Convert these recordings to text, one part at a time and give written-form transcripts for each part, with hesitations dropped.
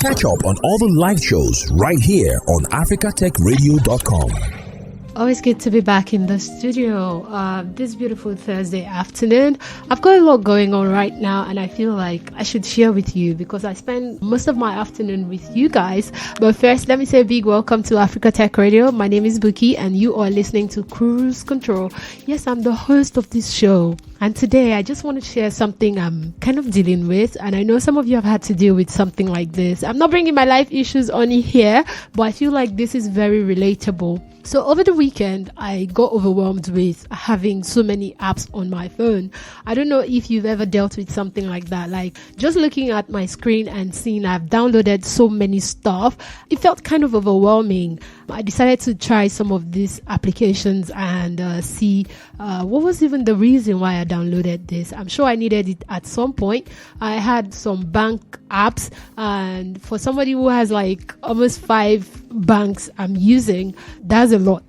Catch up on all the live shows right here on africatechradio.com. Always good to be back in the studio this beautiful Thursday afternoon. I've got a lot going on right now, and I feel like I should share with you because I spend most of my afternoon with you guys. But first, let me say a big welcome to Africa Tech Radio. My name is Bookii, and you are listening to Cruise Control. Yes, I'm the host of this show. And today, I just want to share something I'm kind of dealing with. And I know some of you have had to deal with something like this. I'm not bringing my life issues on here, but I feel like this is very relatable. So over the weekend, I got overwhelmed with having so many apps on my phone. I don't know if you've ever dealt with something like that. Like just looking at my screen and seeing I've downloaded so many stuff, it felt kind of overwhelming. I decided to try some of these applications and see what was even the reason why I downloaded this. I'm sure I needed it at some point. I had some bank apps, and for somebody who has like almost 5 banks I'm using, that's a lot.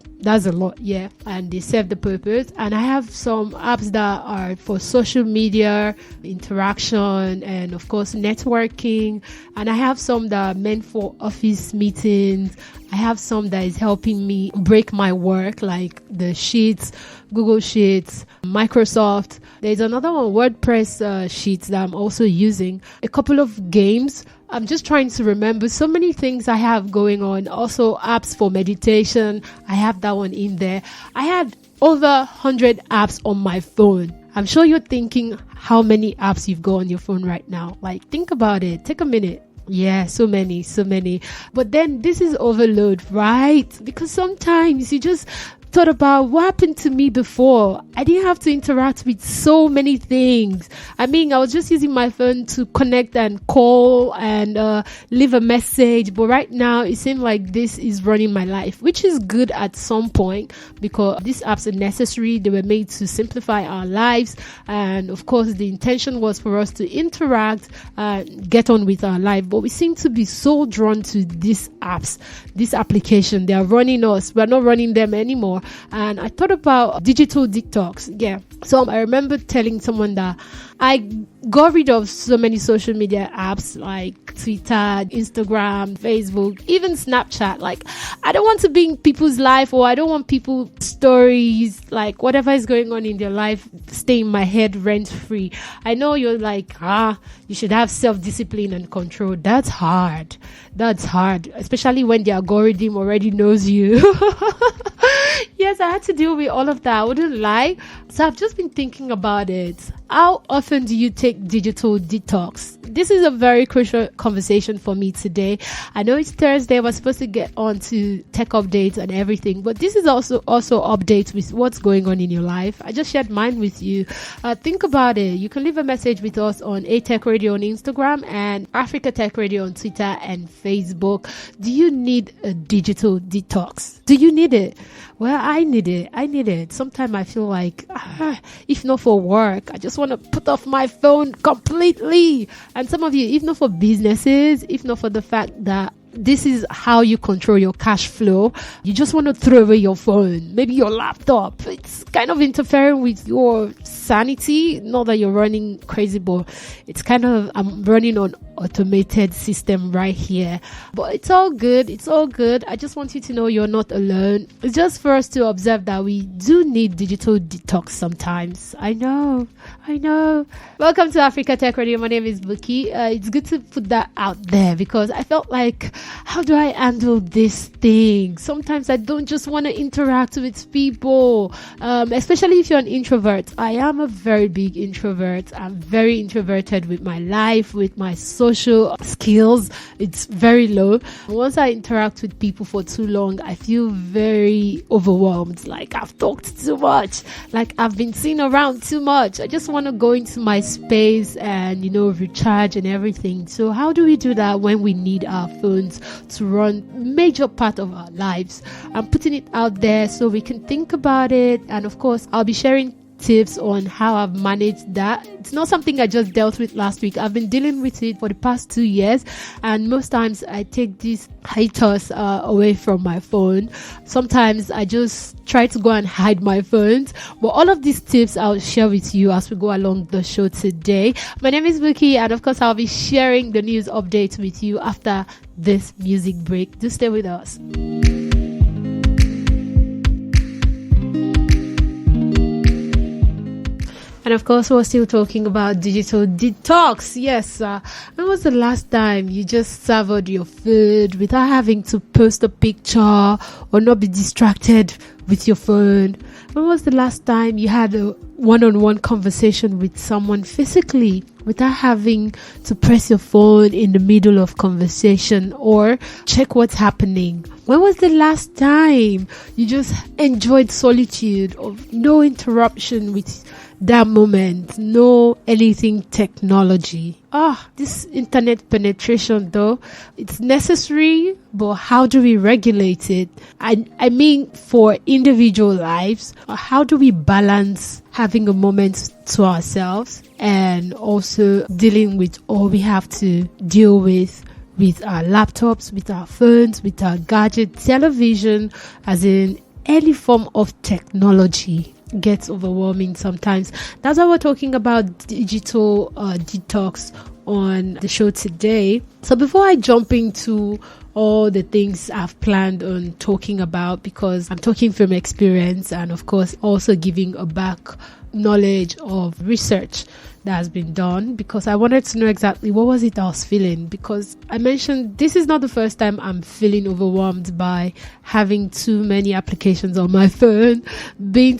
Yeah. And they serve the purpose. And I have some apps that are for social media, interaction, and of course, networking. And I have some that are meant for office meetings. I have some that is helping me break my work, like the Sheets, Google Sheets, Microsoft. There's another one, WordPress Sheets, that I'm also using. A couple of games. I'm just trying to remember so many things I have going on. Also apps for meditation. I have that one in there. I had over 100 apps on my phone. I'm sure you're thinking how many apps you've got on your phone right now. Like, think about it. Take a minute. Yeah, so many. But then this is overload, right? Because sometimes you just thought about what happened to me before. I didn't have to interact with so many things. I mean, I was just using my phone to connect and call and leave a message. But right now, it seems like this is running my life, which is good at some point because these apps are necessary. They were made to simplify our lives. And of course, the intention was for us to interact and get on with our life. But we seem to be so drawn to these apps, this application. They are running us. We're not running them anymore. And I thought about Digital Detox. Yeah. So I remember telling someone that I got rid of so many social media apps like Twitter, Instagram, Facebook, even Snapchat. Like, I don't want to be in people's life, or I don't want people's stories, like whatever is going on in their life, stay in my head rent free. I know you're like, you should have self-discipline and control. That's hard, especially when the algorithm already knows you. Yes, I had to deal with all of that. I wouldn't lie. So I've just been thinking about it. How often do you take digital detox? This is a very crucial conversation for me today. I know it's Thursday. We're supposed to get on to tech updates and everything, but this is also updates with what's going on in your life. I just shared mine with you. Think about it. You can leave a message with us on A-Tech Radio on Instagram and Africa Tech Radio on Twitter and Facebook. Do you need a digital detox? Do you need it? Well, I need it. Sometimes I feel like, if not for work, I just want to put off my phone completely. And some of you, if not for businesses, if not for the fact that this is how you control your cash flow, you just want to throw away your phone, maybe your laptop. It's kind of interfering with your sanity. Not that you're running crazy, but it's kind of, I'm running on automated system right here. But it's all good. I just want you to know you're not alone. It's just for us to observe that we do need digital detox sometimes. I know. Welcome to Africa Tech Radio. My name is Bookii. It's good to put that out there because I felt like, how do I handle this thing? Sometimes I don't just want to interact with people, especially if you're an introvert. I am a very big introvert. I'm very introverted with my life, with my social skills. It's very low. Once I interact with people for too long, I feel very overwhelmed. Like I've talked too much. Like I've been seen around too much. I just want to go into my space and, recharge and everything. So how do we do that when we need our phones to run major part of our lives? I'm putting it out there so we can think about it. And of course, I'll be sharing tips on how I've managed that. It's not something I just dealt with last week. I've been dealing with it for the past 2 years, and most times I take this hiatus away from my phone. Sometimes I just try to go and hide my phones. But all of these tips I'll share with you as we go along the show today. My name is Bookii, and of course I'll be sharing the news updates with you after this music break. Do stay with us. And of course, we're still talking about digital detox. Yes, when was the last time you just savored your food without having to post a picture or not be distracted with your phone? When was the last time you had a one-on-one conversation with someone physically without having to press your phone in the middle of conversation or check what's happening? When was the last time you just enjoyed solitude of no interruption with that moment, no anything technology? This internet penetration, though, it's necessary, but how do we regulate it? I mean, for individual lives, how do we balance having a moment to ourselves and also dealing with all we have to deal with our laptops, with our phones, with our gadgets, television, as in any form of technology gets overwhelming sometimes. That's why we're talking about digital detox on the show today. So before I jump into all the things I've planned on talking about, because I'm talking from experience and of course also giving a back knowledge of research that has been done, because I wanted to know exactly what was it I was feeling, because I mentioned this is not the first time I'm feeling overwhelmed by having too many applications on my phone, being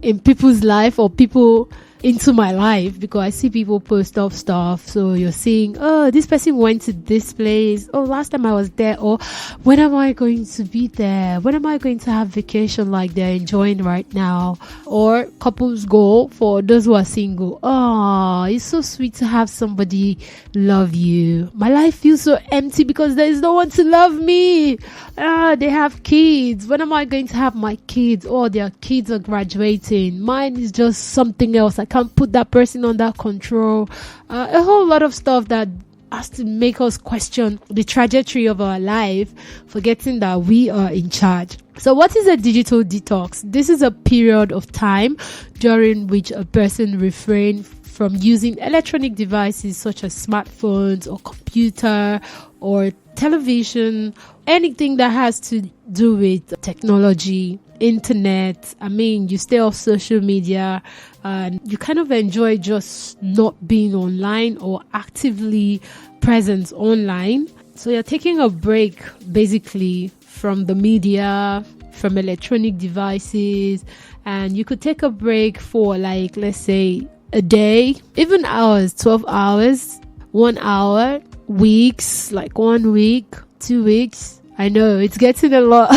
in people's life or people into my life, because I see people post off stuff. So you're seeing, oh, this person went to this place. Oh, last time I was there. Or when am I going to be there? When am I going to have vacation like they're enjoying right now? Or couples goal for those who are single. Oh, it's so sweet to have somebody love you. My life feels so empty because there is no one to love me. They have kids. When am I going to have my kids? Oh, their kids are graduating. Mine is just something else. I can't put that person under control. A whole lot of stuff that has to make us question the trajectory of our life, forgetting that we are in charge. So what is a digital detox? This is a period of time during which a person refrains from using electronic devices such as smartphones or computer or television, anything that has to do with technology, internet. I mean, you stay off social media and you kind of enjoy just not being online or actively present online. So you're taking a break basically from the media, from electronic devices, and you could take a break for, like, let's say a day, even hours, 12 hours, 1 hour, weeks, like 1 week, 2 weeks. I know it's getting a lot.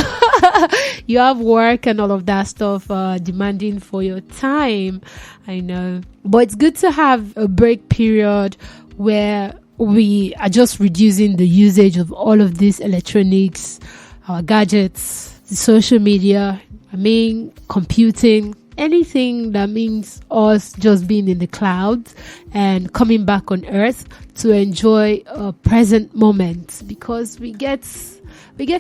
You have work and all of that stuff demanding for your time. I know. But it's good to have a break period where we are just reducing the usage of all of these electronics, our gadgets, the social media, computing, anything that means us just being in the clouds and coming back on earth to enjoy a present moment, because we get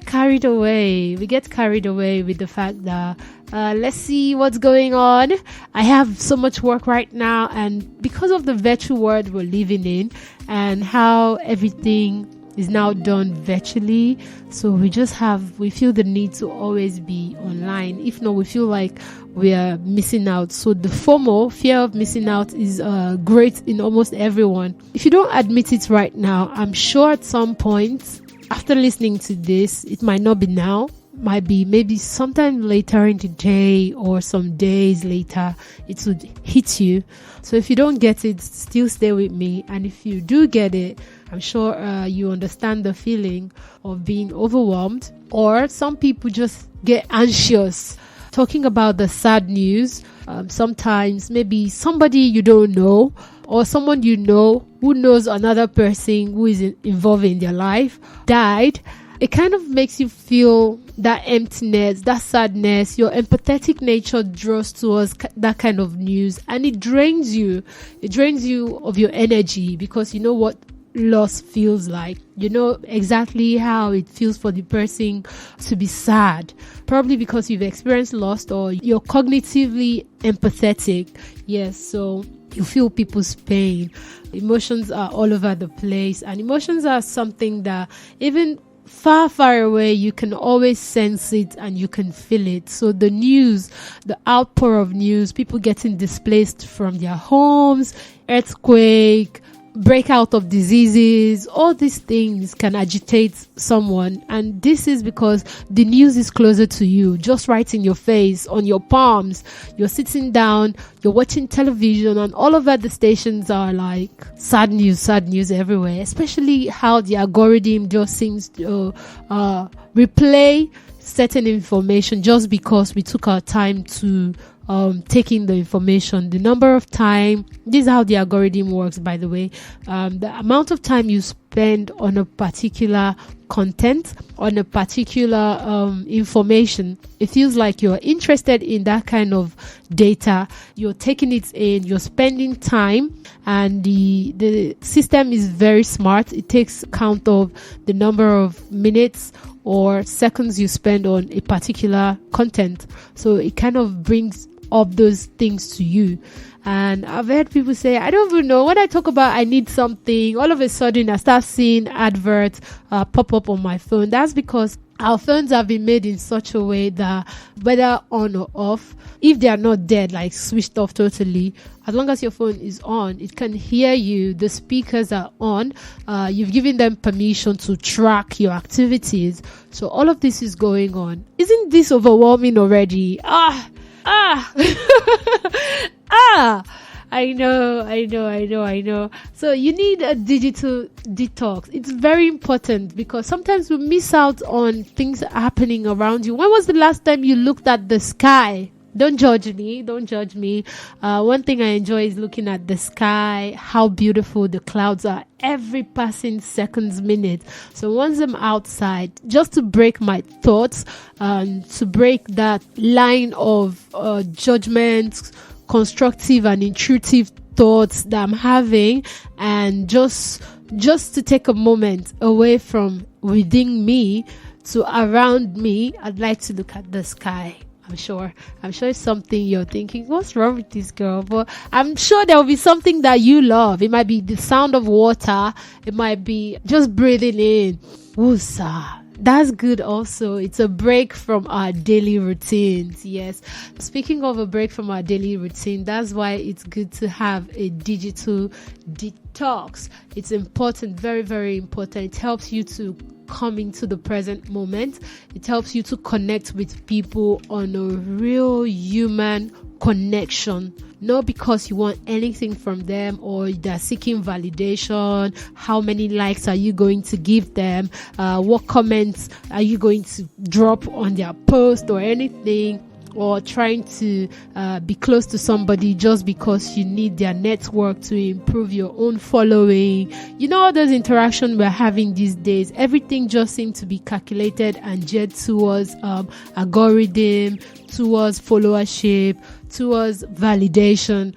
carried away. We get carried away with the fact that let's see what's going on. I have so much work right now, and because of the virtual world we're living in and how everything is now done virtually, so we feel the need to always be online. If not, we feel like we are missing out. So the FOMO, fear of missing out, is great in almost everyone. If you don't admit it right now, I'm sure at some point after listening to this, it might not be now, might be maybe sometime later in the day or some days later, it would hit you. So if you don't get it, still stay with me. And if you do get it, I'm sure you understand the feeling of being overwhelmed. Or some people just get anxious. Talking about the sad news, sometimes maybe somebody you don't know or someone you know who knows another person who is involved in their life died, it kind of makes you feel that emptiness, that sadness. Your empathetic nature draws towards that kind of news, and it drains you. It drains you of your energy, because you know what loss feels like. You know exactly how it feels for the person to be sad, probably because you've experienced loss or you're cognitively empathetic. Yes, so you feel people's pain. Emotions are all over the place, and emotions are something that even far away you can always sense it and you can feel it. So the news, the outpour of news, people getting displaced from their homes, earthquake, breakout of diseases, all these things can agitate someone, and this is because the news is closer to you, just right in your face, on your palms. You're sitting down, you're watching television, and all over the stations are like sad news everywhere, especially how the algorithm just seems to replay certain information just because we took our time to taking the information. The number of time, this is how the algorithm works, by the way. The amount of time you spend on a particular content, on a particular information, it feels like you're interested in that kind of data. You're taking it in, you're spending time, and the system is very smart. It takes count of the number of minutes or seconds you spend on a particular content. So it kind of brings up those things to you. And I've heard people say, I don't even know, when I talk about I need something, all of a sudden I start seeing adverts pop up on my phone. That's because our phones have been made in such a way that whether on or off, if they are not dead, like switched off totally, as long as your phone is on, it can hear you. The speakers are on. You've given them permission to track your activities. So all of this is going on. Isn't this overwhelming already? I know. So you need a digital detox. It's very important because sometimes we miss out on things happening around you. When was the last time you looked at the sky? Don't judge me. One thing I enjoy is looking at the sky, how beautiful the clouds are every passing seconds, minute. So once I'm outside, just to break my thoughts, to break that line of judgment, constructive and intrusive thoughts that I'm having, and just to take a moment away from within me to around me, I'd like to look at the sky. I'm sure it's something you're thinking, what's wrong with this girl? But I'm sure there will be something that you love. It might be the sound of water. It might be just breathing in. Woosa. That's good also. It's a break from our daily routines. Yes. Speaking of a break from our daily routine, that's why it's good to have a digital detox. It's important, very, very important. It helps you to come into the present moment. It helps you to connect with people on a real human connection, not because you want anything from them or they're seeking validation. How many likes are you going to give them? What comments are you going to drop on their post or anything? Or trying to be close to somebody just because you need their network to improve your own following. You know, all those interactions we're having these days, everything just seems to be calculated and geared towards algorithm, towards followership, towards validation.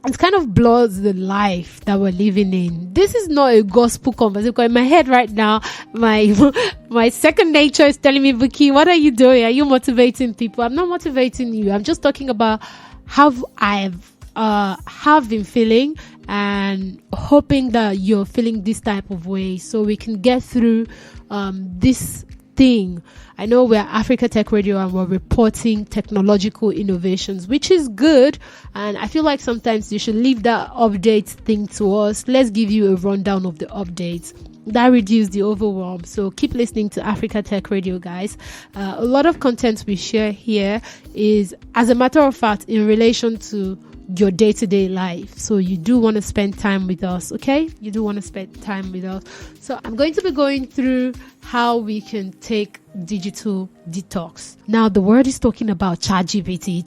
It kind of blurs the life that we're living in. This is not a gospel conversation. Because in my head right now, my second nature is telling me, Bookii, what are you doing? Are you motivating people? I'm not motivating you. I'm just talking about how I've have been feeling and hoping that you're feeling this type of way so we can get through this thing. I know we're Africa Tech Radio and we're reporting technological innovations, which is good. And I feel like sometimes you should leave that update thing to us. Let's give you a rundown of the updates. That reduce the overwhelm. So keep listening to Africa Tech Radio, guys. A lot of content we share here is, as a matter of fact, in relation to your day-to-day life. So you do want to spend time with us, okay? You do want to spend time with us. So I'm going to be going through how we can take digital detox. Now, the word is talking about ChatGPT.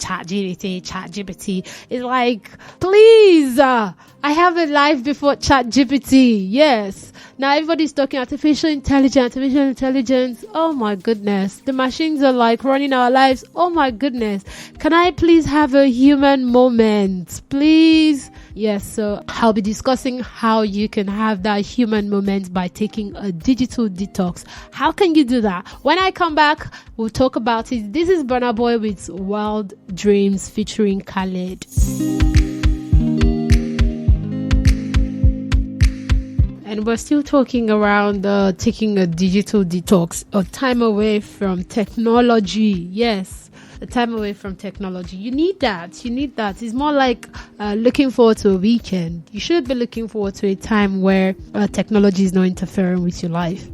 It's like, please, I have a life before ChatGPT. Yes. Now, everybody's talking artificial intelligence. Oh my goodness. The machines are like running our lives. Oh my goodness. Can I please have a human moment? Please. Yes, so I'll be discussing how you can have that human moment by taking a digital detox. How can you do that? When I come back, we'll talk about it. This is Burna Boy with Wild Dreams featuring Khaled. And we're still talking around taking a digital detox, a time away from technology. Yes. A time away from technology. You need that. It's more like looking forward to a weekend. You should be looking forward to a time where technology is not interfering with your life.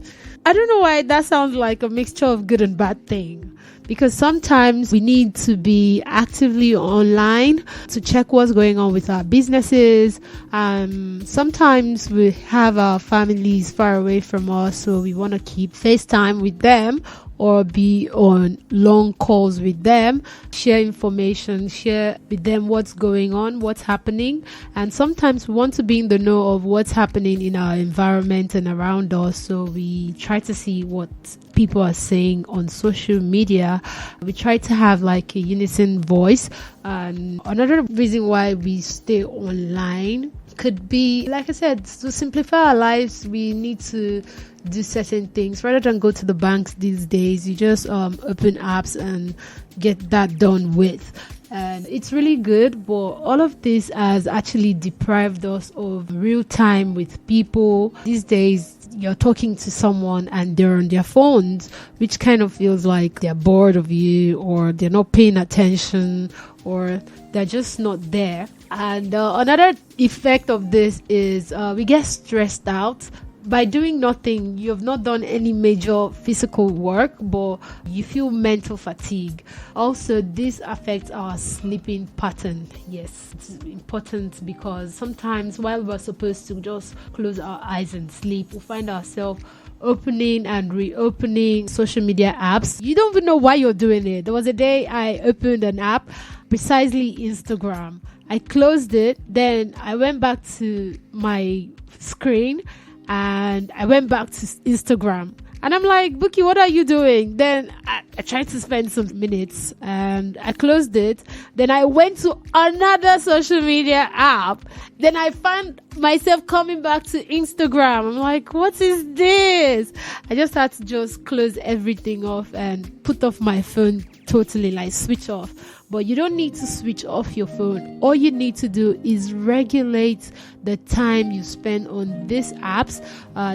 I don't know why that sounds like a mixture of good and bad thing. Because sometimes we need to be actively online to check what's going on with our businesses. Sometimes we have our families far away from us, so we want to keep FaceTime with them or be on long calls with them, share information, share with them what's going on, what's happening. And sometimes we want to be in the know of what's happening in our environment and around us. So we try to see what people are saying on social media. We try to have like a unison voice. And another reason why we stay online could be, like I said, to simplify our lives. We need to do certain things rather than go to the banks these days. You just open apps and get that done with. And it's really good, but all of this has actually deprived us of real time with people. These days, you're talking to someone and they're on their phones, which kind of feels like they're bored of you, or they're not paying attention, or they're just not there. And another effect of this is we get stressed out. By doing nothing, you have not done any major physical work, but you feel mental fatigue. Also, this affects our sleeping pattern. Yes, it's important because sometimes while we're supposed to just close our eyes and sleep, we find ourselves opening and reopening social media apps. You don't even know why you're doing it. There was a day I opened an app, precisely Instagram. I closed it, then I went back to my screen and I went back to Instagram. And I'm like, Bookii, what are you doing? Then I tried to spend some minutes and I closed it. Then I went to another social media app. Then I found myself coming back to Instagram. I'm like, what is this? I just had to just close everything off and put off my phone totally, like switch off. But you don't need to switch off your phone. All you need to do is regulate the time you spend on these apps,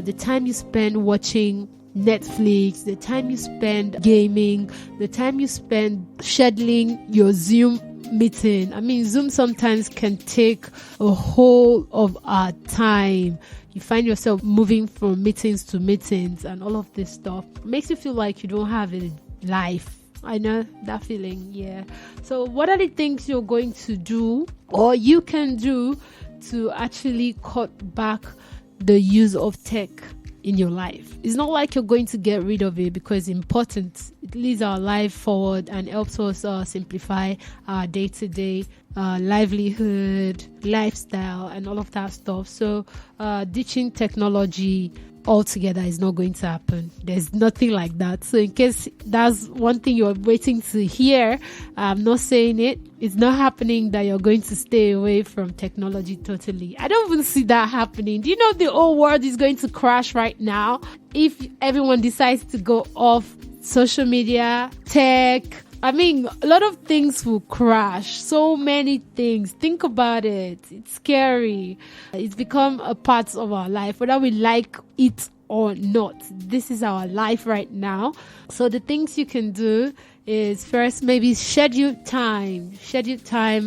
the time you spend watching Netflix, the time you spend gaming, the time you spend scheduling your Zoom meeting. I mean, Zoom sometimes can take a whole of our time. You find yourself moving from meetings to meetings, and all of this stuff makes you feel like you don't have a life. I know that feeling, yeah. So what are the things you're going to do or you can do to actually cut back the use of tech in your life? It's not like you're going to get rid of it because it's important. It leads our life forward and helps us simplify our day-to-day livelihood, lifestyle, and all of that stuff. So ditching technology altogether is not going to happen. There's nothing like that. So in case that's one thing you're waiting to hear, I'm not saying it. It's not happening that you're going to stay away from technology totally. I don't even see that happening. Do you know the whole world is going to crash right now if everyone decides to go off social media, tech? I mean, a lot of things will crash. So many things. Think about it. It's scary. It's become a part of our life, whether we like it or not. This is our life right now. So the things you can do is first maybe schedule time.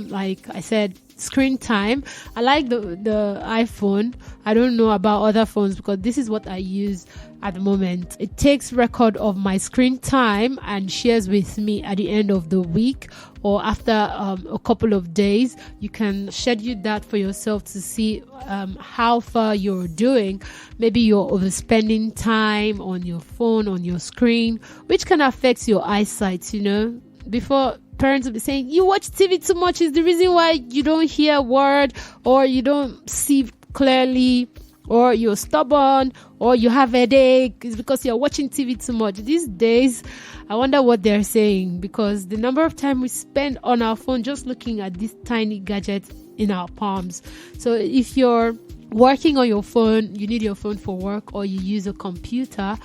Like I said, screen time. I like the iPhone. I don't know about other phones because this is what I use at the moment. It takes record of my screen time and shares with me at the end of the week or after a couple of days. You can schedule that for yourself to see how far you're doing. Maybe you're overspending time on your phone, on your screen, which can affect your eyesight. Before, parents will be saying you watch TV too much is the reason why you don't hear a word, or you don't see clearly, or you're stubborn, or you have a headache. It's because you're watching TV too much. These days, I wonder what they're saying, because the number of time we spend on our phone just looking at this tiny gadget in our palms. So if you're working on your phone, you need your phone for work, or you use a computer,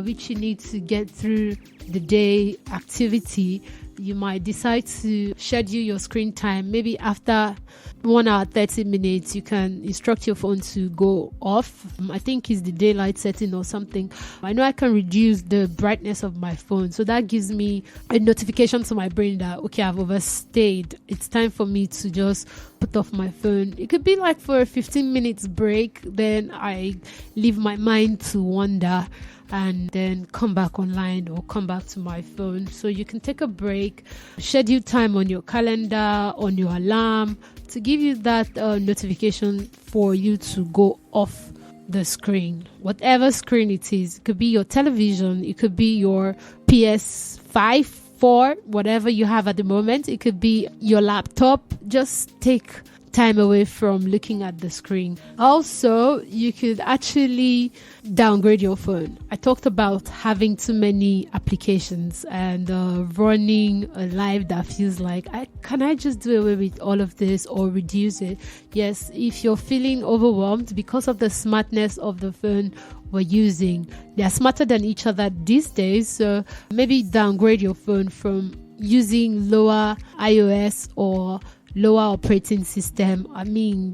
which you need to get through the day activity, you might decide to schedule your screen time. Maybe after 1 hour 30 minutes, you can instruct your phone to go off. I think it's the daylight setting or something. I know I can reduce the brightness of my phone, so that gives me a notification to my brain that, okay, I've overstayed. It's time for me to just put off my phone. It could be like for a 15 minutes break, then I leave my mind to wander and then come back online or come back to my phone. So you can take a break, schedule time on your calendar, on your alarm, to give you that notification for you to go off the screen. Whatever screen it is, it could be your television, it could be your PS5, 4, whatever you have at the moment, it could be your laptop. Just take time away from looking at the screen. Also, you could actually downgrade your phone. I talked about having too many applications and running a life that feels like, can I just do away with all of this or reduce it? Yes, if you're feeling overwhelmed because of the smartness of the phone we're using, they are smarter than each other these days. So maybe downgrade your phone from using lower iOS or lower operating system.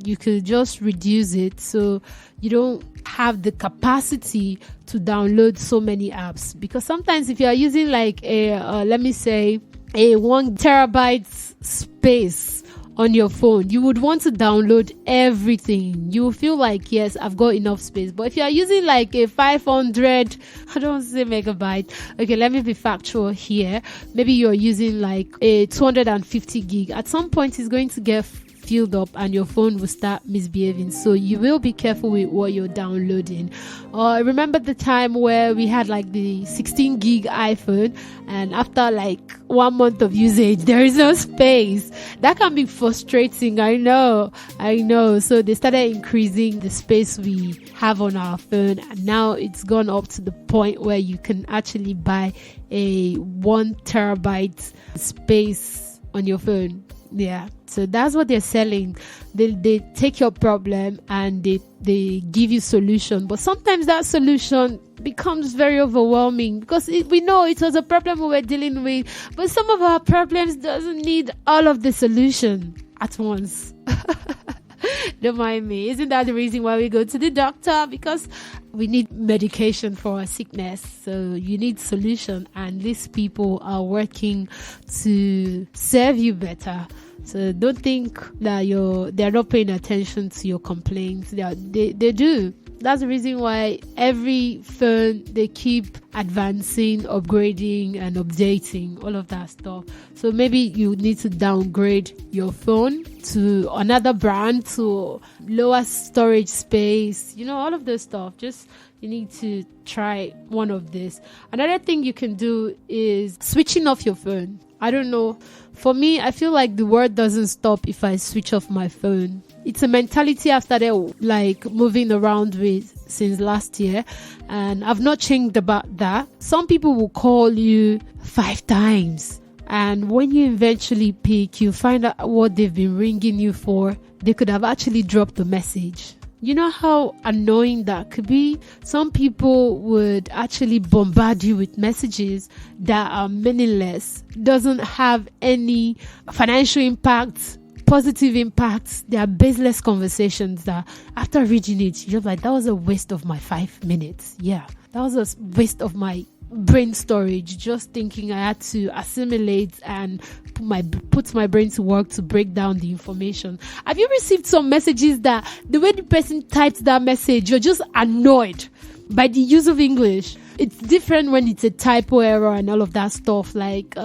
You could just reduce it so you don't have the capacity to download so many apps, because sometimes if you are using like a 1 terabyte space on your phone, you would want to download everything. You will feel like, yes, I've got enough space. But if you are using like a 500, I don't say megabyte. Okay, let me be factual here. Maybe you're using like a 250 gig. At some point, it's going to get filled up and your phone will start misbehaving. So you will be careful with what you're downloading. I remember the time where we had like the 16 gig iPhone, and after like 1 month of usage, there is no space. That can be frustrating. I know. So they started increasing the space we have on our phone, and now it's gone up to the point where you can actually buy a 1 terabyte space on your phone. Yeah, so that's what they're selling. They take your problem and they give you solution, but sometimes that solution becomes very overwhelming because we know it was a problem we were dealing with, but some of our problems doesn't need all of the solution at once. Don't mind me. Isn't that the reason why we go to the doctor? Because we need medication for our sickness. So you need solution, and these people are working to serve you better. So don't think that they're not paying attention to your complaints. They do. That's the reason why every phone, they keep advancing, upgrading and updating, all of that stuff. So maybe you need to downgrade your phone to another brand, to lower storage space, all of those stuff. Just you need to try one of this. Another thing you can do is switching off your phone. I don't know. For me, I feel like the world doesn't stop if I switch off my phone. It's a mentality I've started like moving around with since last year, and I've not changed about that. Some people will call you 5 times, and when you eventually pick, you find out what they've been ringing you for. They could have actually dropped the message. You know how annoying that could be? Some people would actually bombard you with messages that are meaningless, doesn't have any financial impact, positive impact. They are baseless conversations that after reading it, you're like, that was a waste of my 5 minutes. Yeah, that was a waste of my brain storage, just thinking I had to assimilate and put my brain to work to break down the information. Have you received some messages that the way the person types that message, you're just annoyed by the use of English? It's different when it's a typo error and all of that stuff, like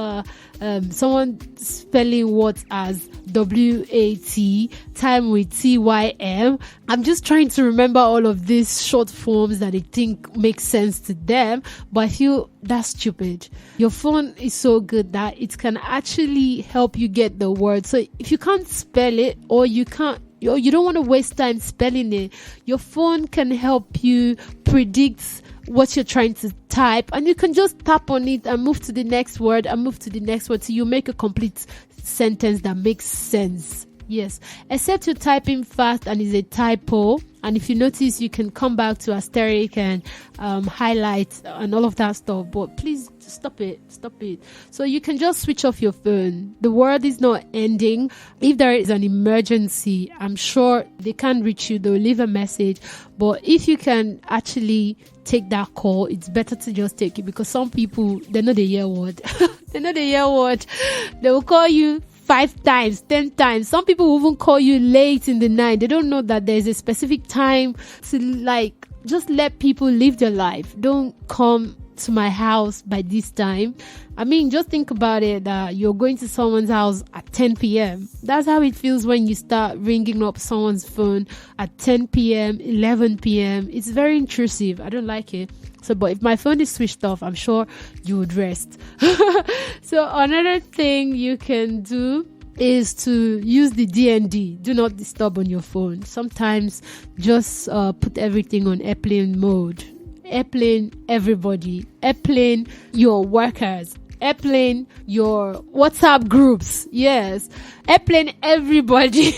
someone spelling what as WAT, time with TYM. I'm just trying to remember all of these short forms that I think make sense to them, but I feel that's stupid. Your phone is so good that it can actually help you get the word. So if you can't spell it, or you don't want to waste time spelling it, your phone can help you predict what you're trying to type, and you can just tap on it and move to the next word so you make a complete sentence that makes sense. Yes, except you're typing fast and it's a typo, and if you notice, you can come back to asterisk and highlight and all of that stuff, but please stop it. So you can just switch off your phone. The world is not ending. If there is an emergency, I'm sure they can't reach you, they'll leave a message, but if you can actually take that call, it's better to just take it, because some people, they know the year word. They will call you 5 times, 10 times. Some people will even call you late in the night. They don't know that there's a specific time to just let people live their life. Don't come to my house by this time. I mean, just think about it, that you're going to someone's house at 10 p.m. That's how it feels when you start ringing up someone's phone at 10 p.m., 11 p.m. It's very intrusive. I don't like it. So, but if my phone is switched off, I'm sure you would rest. So another thing you can do is to use the DND, do not disturb, on your phone. Sometimes just put everything on airplane mode. Airplane everybody, airplane your workers, airplane your WhatsApp groups, yes, airplane everybody.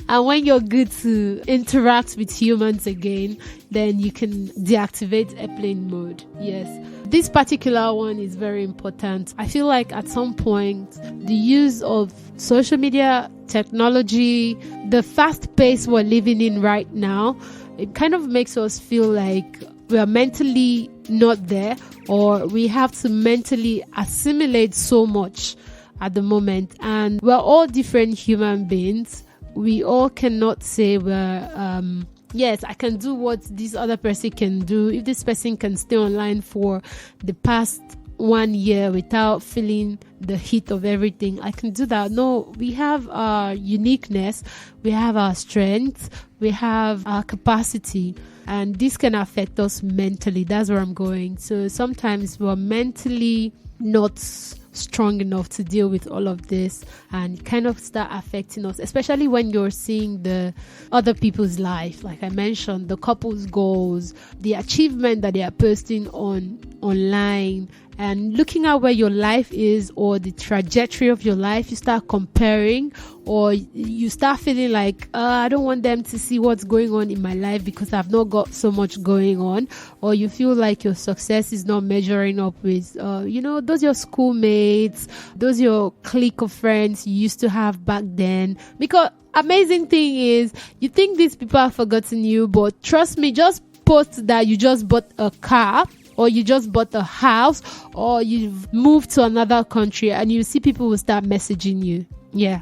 And when you're good to interact with humans again, then you can deactivate airplane mode. Yes, this particular one is very important. I feel like at some point the use of social media, technology, the fast pace we're living in right now, it kind of makes us feel like we are mentally not there, or we have to mentally assimilate so much at the moment. And we're all different human beings. We all cannot say we're yes, I can do what this other person can do. If this person can stay online for the past 1 year without feeling the heat of everything, I can do that. No, we have our uniqueness, we have our strengths, we have our capacity, and this can affect us mentally. That's where I'm going. So sometimes we're mentally not strong enough to deal with all of this, and kind of start affecting us, especially when you're seeing the other people's life. Like I mentioned, the couple's goals, the achievement that they are posting online, and looking at where your life is, or the trajectory of your life, you start comparing, or you start feeling like, I don't want them to see what's going on in my life because I've not got so much going on, or you feel like your success is not measuring up with, those your schoolmates, those your clique of friends you used to have back then. Because amazing thing is, you think these people have forgotten you, but trust me, just post that you just bought a car, or you just bought a house, or you've moved to another country, and you see people will start messaging you. Yeah.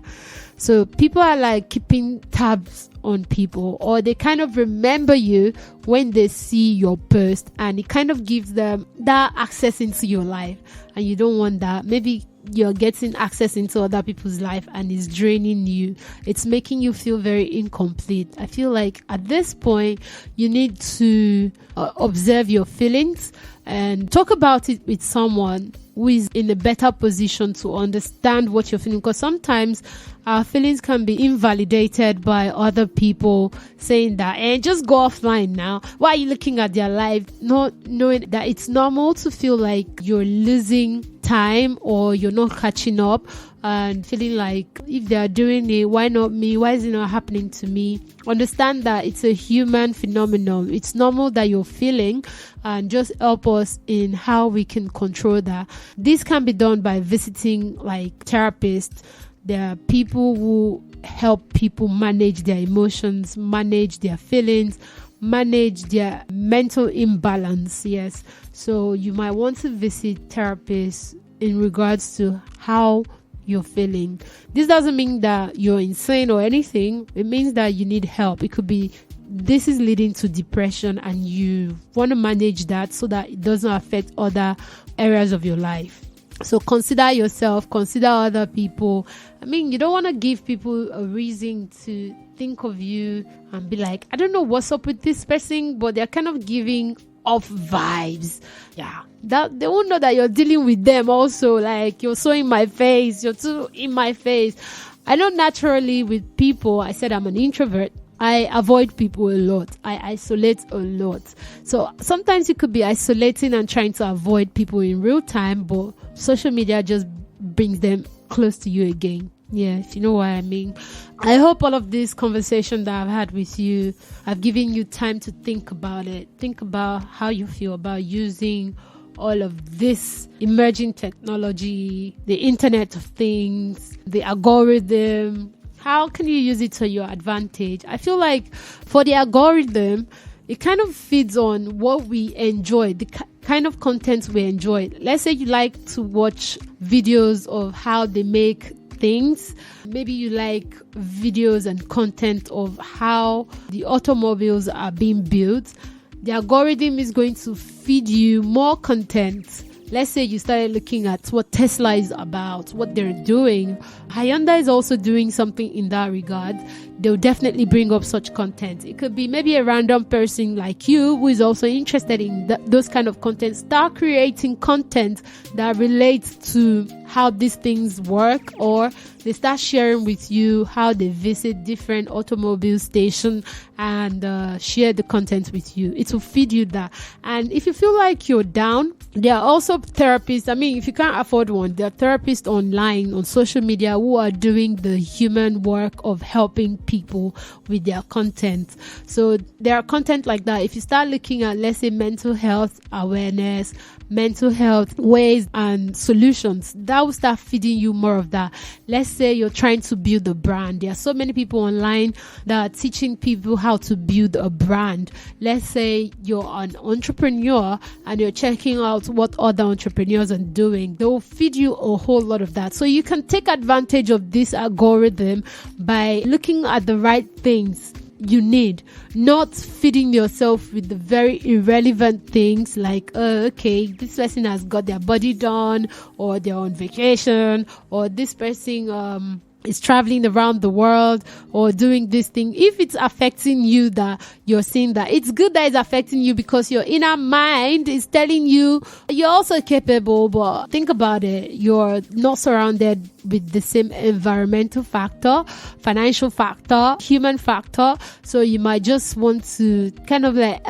So people are like keeping tabs on people, or they kind of remember you when they see your post, and it kind of gives them that access into your life, and you don't want that. Maybe you're getting access into other people's life and it's draining you. It's making you feel very incomplete. I feel like at this point you need to observe your feelings and talk about it with someone who is in a better position to understand what you're feeling, because sometimes our feelings can be invalidated by other people saying that, just go offline now. Why are you looking at their life? Not knowing that it's normal to feel like you're losing time, or you're not catching up, and feeling like if they are doing it, why not me? Why is it not happening to me? Understand that it's a human phenomenon. It's normal that you're feeling, and just help us in how we can control that. This can be done by visiting like therapists. There are people who help people manage their emotions, manage their feelings, manage their mental imbalance. Yes. So you might want to visit therapists in regards to how you're feeling. This doesn't mean that you're insane or anything. It means that you need help. It could be this is leading to depression and you want to manage that so that it doesn't affect other areas of your life. So consider yourself, consider other people. I mean, you don't want to give people a reason to think of you and be like, I don't know what's up with this person, but they're kind of giving off vibes. Yeah, that they won't know that you're dealing with them also. Like, you're so in my face, you're too in my face. I know naturally with people, I said I'm an introvert. I avoid people a lot. I isolate a lot. So sometimes it could be isolating and trying to avoid people in real time, but social media just brings them close to you again. Yeah, if you know what I mean. I hope all of this conversation that I've had with you, I've given you time to think about it. Think about how you feel about using all of this emerging technology, the Internet of Things, the algorithm. How can you use it to your advantage? I feel like for the algorithm, it kind of feeds on what we enjoy, the kind of content we enjoy. Let's say you like to watch videos of how they make things. Maybe you like videos and content of how the automobiles are being built. The algorithm is going to feed you more content. Let's say you started looking at what Tesla is about, what they're doing. Hyundai is also doing something in that regard. They'll definitely bring up such content. It could be maybe a random person like you who is also interested in those kind of content. Start creating content that relates to how these things work, or they start sharing with you how they visit different automobile stations and share the content with you. It will feed you that. And if you feel like you're down, there are also therapists. I mean, if you can't afford one, there are therapists online on social media who are doing the human work of helping people with their content. So there are content like that. If you start looking at, let's say, mental health awareness, mental health ways and solutions, that will start feeding you more of that. Let's say you're trying to build a brand. There are so many people online that are teaching people how to build a brand. Let's say you're an entrepreneur and you're checking out what other entrepreneurs are doing. They will feed you a whole lot of that. So you can take advantage of this algorithm by looking at the right things you need, not feeding yourself with the very irrelevant things like, okay, this person has got their body done, or they're on vacation, or this person is traveling around the world or doing this thing. If it's affecting you, that you're seeing that, it's good that it's affecting you because your inner mind is telling you you're also capable. But think about it, you're not surrounded with the same environmental factor, financial factor, human factor. So you might just want to kind of like,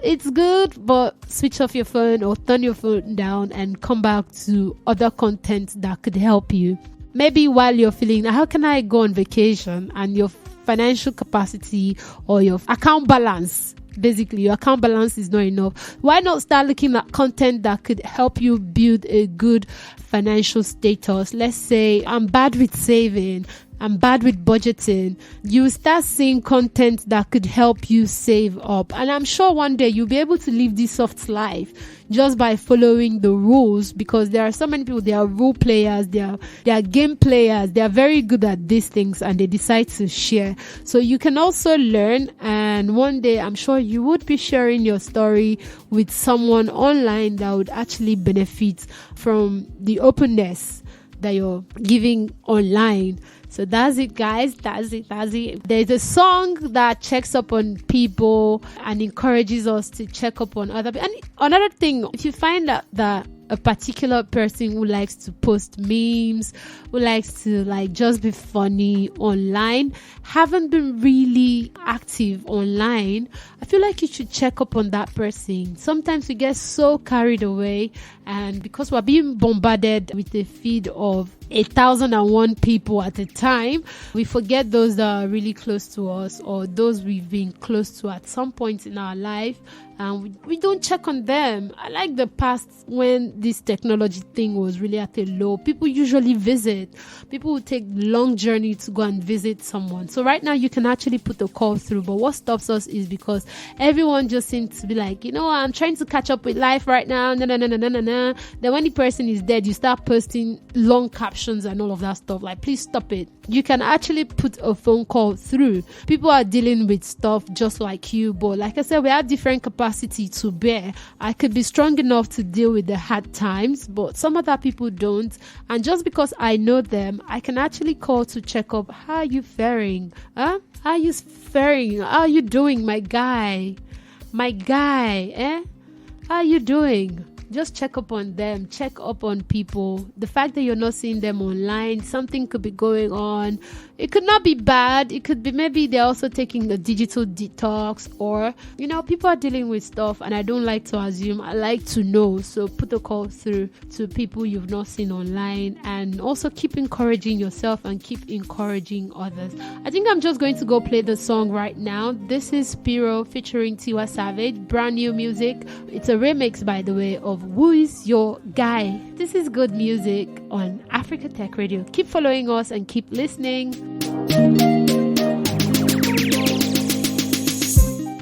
it's good, but switch off your phone or turn your phone down and come back to other content that could help you. Maybe while you're feeling, how can I go on vacation, and your financial capacity or your account balance, basically your account balance is not enough. Why not start looking at content that could help you build a good financial status? Let's say I'm bad with saving, I'm bad with budgeting. You start seeing content that could help you save up. And I'm sure one day you'll be able to live this soft life just by following the rules, because there are so many people, they are role players, they are game players, they are very good at these things and they decide to share. So you can also learn, and one day I'm sure you would be sharing your story with someone online that would actually benefit from the openness that you're giving online. So that's it, guys. That's it. There's a song that checks up on people and encourages us to check up on other people. And another thing, if you find out that a particular person who likes to post memes, who likes to like just be funny online, haven't been really active online, I feel like you should check up on that person. Sometimes we get so carried away, and because we're being bombarded with a feed of 1,001 people at a time. We forget those that are really close to us or those we've been close to at some point in our life, and we don't check on them. I like the past when this technology thing was really at a low. People usually visit. People would take long journey to go and visit someone. So right now you can actually put a call through, but what stops us is because everyone just seems to be like, I'm trying to catch up with life right now. Then when the person is dead, you start posting long captions and all of that stuff. Like, please stop it. You can actually put a phone call through. People are dealing with stuff just like you, but like I said, we have different capacity to bear. I could be strong enough to deal with the hard times, but some other people don't. And just because I know them, I can actually call to check up. How are you faring? How are you faring? How are you doing, my guy? How are you doing? Just check up on them, check up on people. The fact that you're not seeing them online, something could be going on. It could not be bad. It could be maybe they're also taking a digital detox, or, people are dealing with stuff, and I don't like to assume. I like to know. So put a call through to people you've not seen online, and also keep encouraging yourself and keep encouraging others. I think I'm just going to go play the song right now. This is Spiro featuring Tiwa Savage, brand new music. It's a remix, by the way, of Who Is Your Guy. This is good music on Africa Tech Radio. Keep following us and keep listening.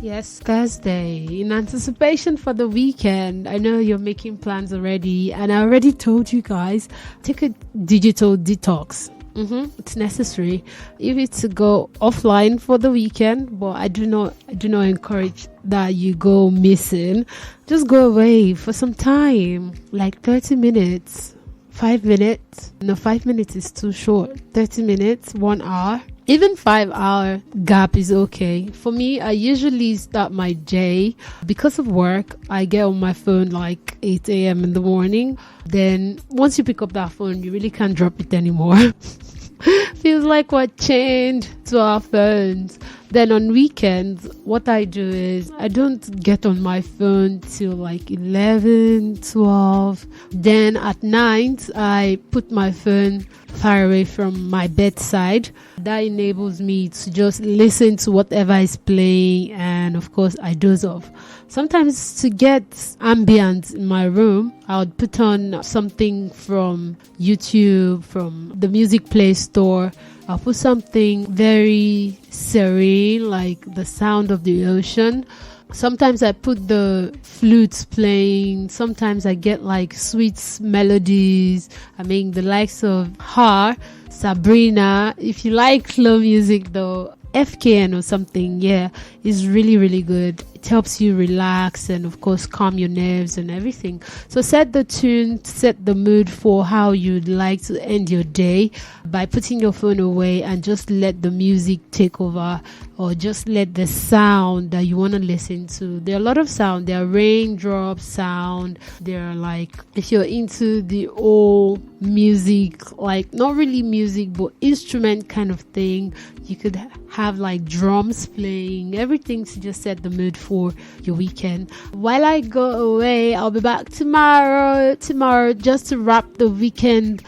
Yes, Thursday, in anticipation for the weekend. I know you're making plans already, and I already told you guys, take a digital detox. It's necessary. If it's to go offline for the weekend, but I do not encourage that you go missing. Just go away for some time, like 30 minutes. 5 minutes. No, 5 minutes is too short. 30 minutes, 1 hour. Even 5 hour gap is okay. For me, I usually start my day because of work. I get on my phone like 8 a.m. in the morning. Then once you pick up that phone, you really can't drop it anymore. Feels like we're chained to our phones. Then on weekends, what I do is I don't get on my phone till like 11, 12. Then at night, I put my phone far away from my bedside. That enables me to just listen to whatever is playing, and of course I doze off. Sometimes to get ambience in my room, I would put on something from YouTube, from the Music Play Store. I'll put something very serene, like the sound of the ocean. Sometimes I put the flutes playing. Sometimes I get like sweet melodies. I mean, the likes of Her, Sabrina. If you like slow music though, FKN or something, is really, really good. It helps you relax and of course calm your nerves and everything. So set the tune, set the mood for how you'd like to end your day by putting your phone away and just let the music take over, or just let the sound that you want to listen to. There are a lot of sound. There are raindrop sound. There are like, if you're into the old music, like not really music but instrument kind of thing, you could have like drums playing, everything to just set the mood for your weekend. While I go away, I'll be back tomorrow just to wrap the weekend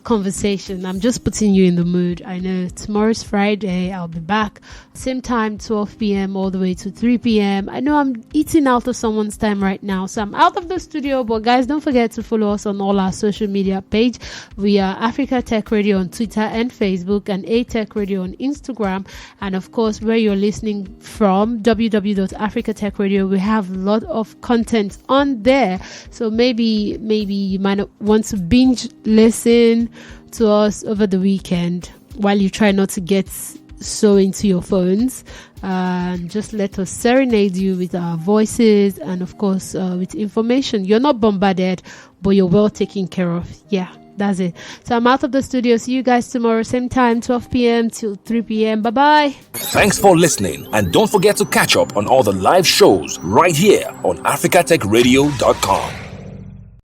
conversation. I'm just putting you in the mood. I know tomorrow's Friday. I'll be back same time, 12 p.m. all the way to 3 p.m. I know I'm eating out of someone's time right now, so I'm out of the studio, but guys, don't forget to follow us on all our social media page. We are Africa Tech Radio on Twitter and Facebook, and A Tech Radio on Instagram, and of course where you're listening from, www.africatechradio. We have a lot of content on there, so maybe you might not want to binge listen to us over the weekend while you try not to get so into your phones. Just let us serenade you with our voices and of course with information. You're not bombarded, but you're well taken care of. That's it. So I'm out of the studio. See you guys tomorrow, same time, 12 p.m. till 3 p.m. Bye-bye. Thanks for listening, and don't forget to catch up on all the live shows right here on africatechradio.com.